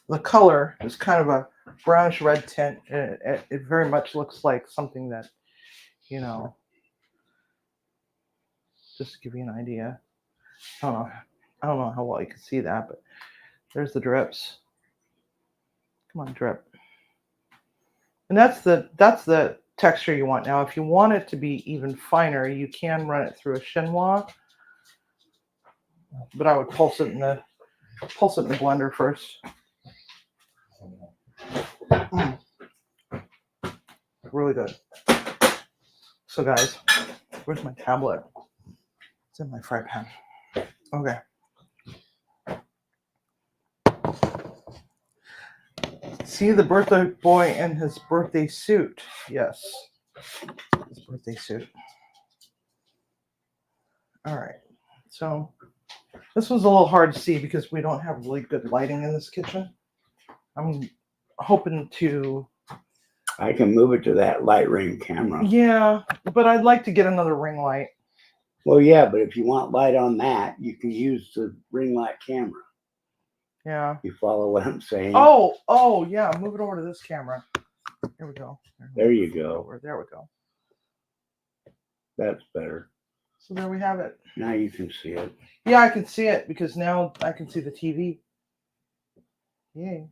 the color is kind of a brownish red tint. It very much looks like something that, you know, just to give you an idea. I don't know how well you can see that, but there's the drips. Come on, drip. And that's the texture you want. Now, if you want it to be even finer, you can run it through a chinois, but I would pulse it in the blender first. Really good. So guys, where's my tablet? It's in my fry pan. Okay. See the birthday boy in his birthday suit. Yes. His birthday suit. All right. So this one's a little hard to see because we don't have really good lighting in this kitchen. I'm hoping to... I can move it to that light ring camera. Yeah, but I'd like to get another ring light. Well, yeah, but if you want light on that, you can use the ring light camera. Yeah. You follow what I'm saying? Oh, yeah. Move it over to this camera. Here we go. There you go. There we go. That's better. So there we have it. Now you can see it. Yeah, I can see it because now I can see the TV. Yay.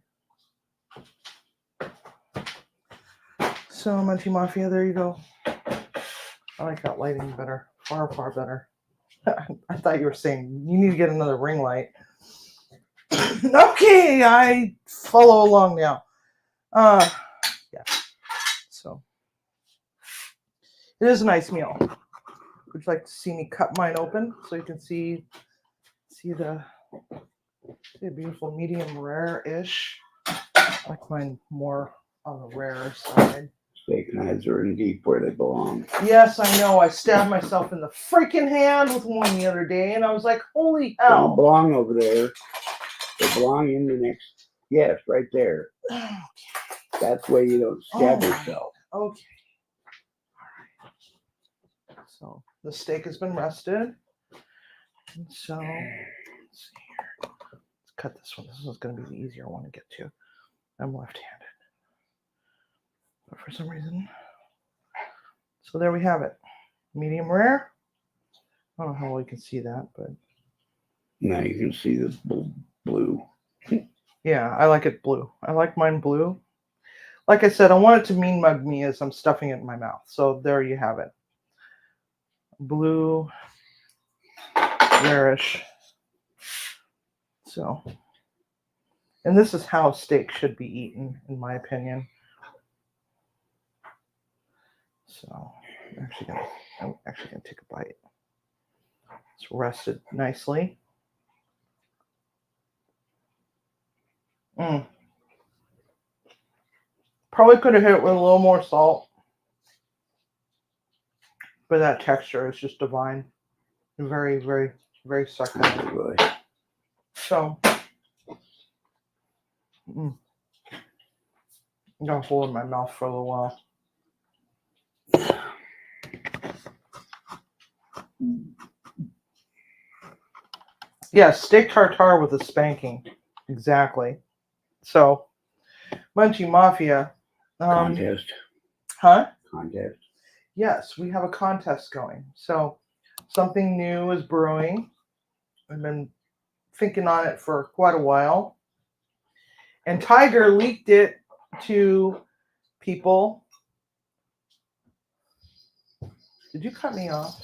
So, Munchie Mafia, there you go. I like that lighting better. Far, far better. I thought you were saying you need to get another ring light. Okay, I follow along now. Yeah. So, it is a nice meal. Would you like to see me cut mine open so you can see the beautiful medium rare-ish? I like mine more on the rare side. Steak knives are indeed where they belong. Yes, I know. I stabbed myself in the freaking hand with one the other day, and I was like, holy They don't hell. belong over there. They belong in the next... Yes, right there. That's where you don't stab yourself. Okay. All right. So the steak has been rested. And so, let's see here. Let's cut this one. This is going to be the easier one to get to. I'm left-handed. But for some reason. So there we have it. Medium rare. I don't know how well you can see that, but. Now you can see the blue. Yeah, I like it blue. I like mine blue. Like I said, I want it to mean mug me as I'm stuffing it in my mouth. So there you have it. Blue, rarish. So, and this is how steak should be eaten, in my opinion. So, I'm actually gonna take a bite. It's rested nicely. Probably could have hit it with a little more salt. But that texture is just divine. Very, very, very succulent. Really. So, I'm going to hold it in my mouth for a little while. Yeah, steak tartare with a spanking. Exactly. So, Munchie Mafia. Contest. Huh? Contest. Yes, we have a contest going. So, something new is brewing. I've been thinking on it for quite a while. And Tiger leaked it to people. Did you cut me off?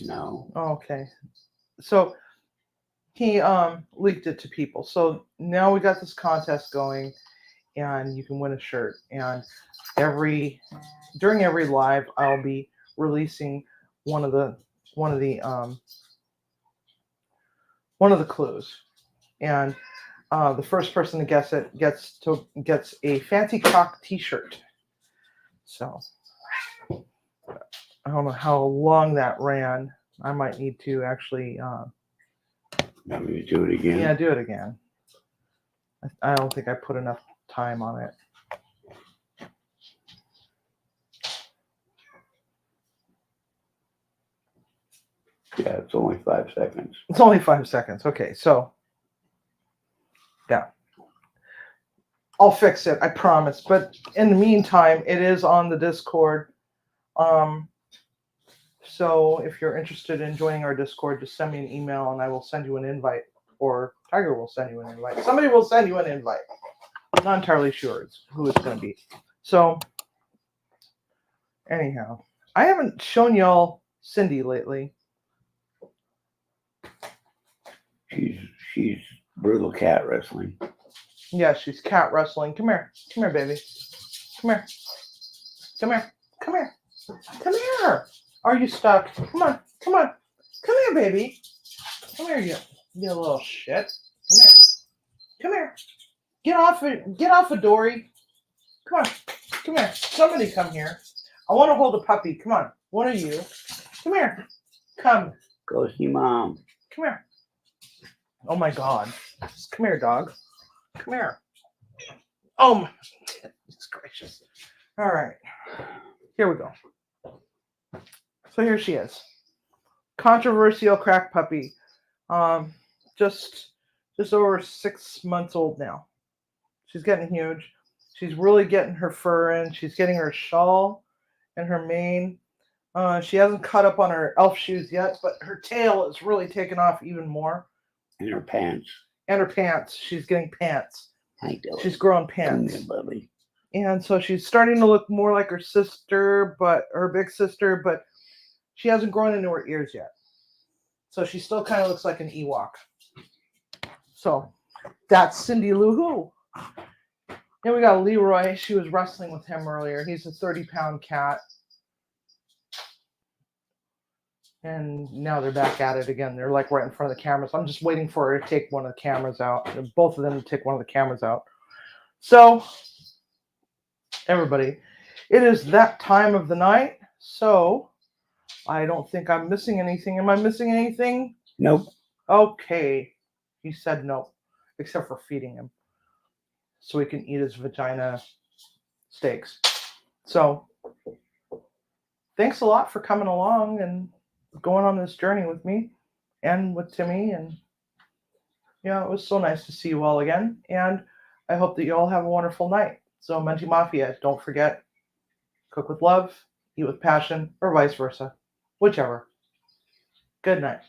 No. Oh, okay. So he leaked it to people. So now we got this contest going, and you can win a shirt. And during every live, I'll be releasing one of the clues, and the first person to guess it gets a Fancy Cock T-shirt. So I don't know how long that ran. I might need to actually. Want me to do it again? Yeah, do it again. I don't think I put enough time on it. Yeah, it's only 5 seconds. It's only 5 seconds. Okay, so yeah. I'll fix it, I promise. But in the meantime, it is on the Discord. So if you're interested in joining our Discord, just send me an email and I will send you an invite. Or Tiger will send you an invite. Somebody will send you an invite. I'm not entirely sure who it's going to be. So anyhow, I haven't shown y'all Cindy lately. She's brutal cat wrestling. Yeah, she's cat wrestling. Come here. Come here, baby. Come here. Come here. Come here. Come here. Are you stuck? Come on. Come on. Come here, baby. Come here, you little shit. Come here. Come here. Get off it. Get off of Dory. Come on. Come here. Somebody come here. I want to hold a puppy. Come on. One of you. Come here. Come. Go see mom. Come here. Oh my God. Come here, dog. Come here. Oh my goodness gracious. All right. Here we go. So here she is. Controversial crack puppy. Just over 6 months old now. She's getting huge. She's really getting her fur in. She's getting her shawl and her mane. She hasn't cut up on her elf shoes yet, but her tail is really taken off even more. And her pants. And her pants. She's getting pants. Hi, Dylan. She's growing pants. Come here, buddy. And so she's starting to look more like her sister, but her big sister, but she hasn't grown into her ears yet. So she still kind of looks like an Ewok. So that's Cindy Lou Who. Then we got Leroy. She was wrestling with him earlier. He's a 30-pound cat. And now they're back at it again. They're like right in front of the cameras. I'm just waiting for her to take one of the cameras out. Both of them to take one of the cameras out. So, everybody, it is that time of the night. So, I don't think I'm missing anything. Am I missing anything? Nope. Okay. He said no, except for feeding him so he can eat his vagina steaks. So, thanks a lot for coming along and going on this journey with me and with Timmy. And, yeah, it was so nice to see you all again. And I hope that you all have a wonderful night. So, Munchie Mafia, don't forget, cook with love, eat with passion, or vice versa. Whichever. Good night.